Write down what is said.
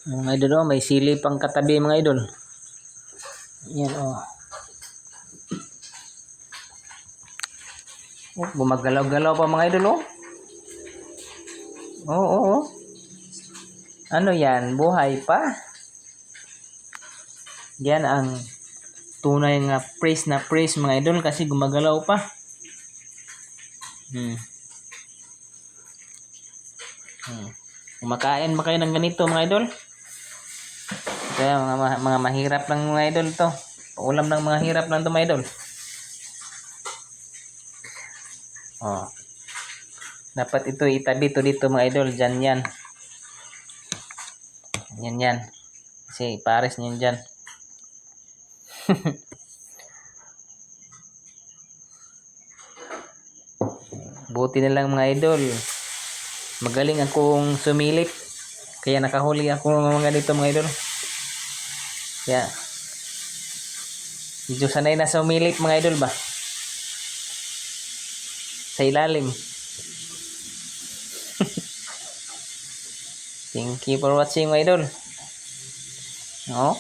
Mga idol, oh, may sili pang katabi mga idol. Yan, oh. Oh, gumagalaw-galaw pa mga idol, oh. Oo, oh, oh. Ano yan? Buhay pa? Yan ang tunay nga na praise mga idol kasi gumagalaw pa. Kumakain ba kayo ng ganito mga idol? Kaya mga mahirap lang mga idol to. Ulam ng mga hirap lang to mga idol. Oh. Dapat ito itabi to dito mga idol. Diyan yan. Yan. Kasi pares niyan dyan. Buti na lang mga idol. Magaling akong sumilip. Kaya nakahuli ako ng mga dito mga idol. Kaya medyo sanay na sumilip mga idol ba? Sa ilalim. Thank you for watching mga idol. Oh.